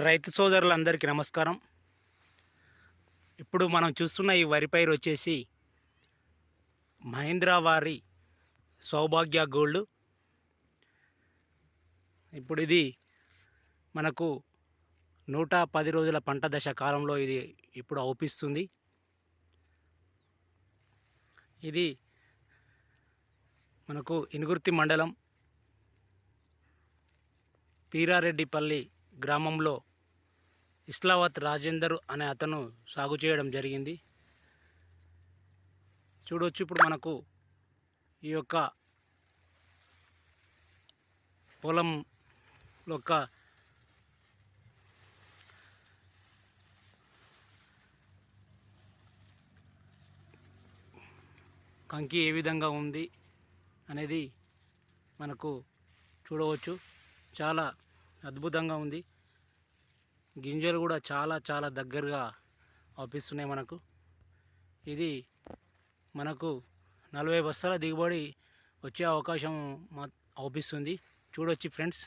రైతు సోదరులందరికీ నమస్కారం. ఇప్పుడు మనం చూస్తున్న ఈ వరి పైరు వచ్చేసి మహీంద్రా వారి సౌభాగ్య గోల్డ్. ఇప్పుడు ఇది మనకు 110 రోజుల పంట దశ కాలంలో ఇది ఇప్పుడు అవుపిస్తుంది. ఇది మనకు ఇనుగుర్తి మండలం పీరారెడ్డిపల్లి గ్రామంలో ఇస్లావత్ రాజేందర్ అనే అతను సాగు చేయడం జరిగింది. చూడవచ్చు ఇప్పుడు మనకు ఈ యొక్క పొలం యొక్క కంకి ఏ విధంగా ఉంది అనేది మనకు చూడవచ్చు. చాలా అద్భుతంగా ఉంది. గింజలు కూడా చాలా చాలా దగ్గరగా అవుపిస్తున్నాయి. ఇది మనకు 40 బస్తాల దిగుబడి వచ్చే అవకాశం అవుపిస్తుంది. చూడొచ్చు ఫ్రెండ్స్.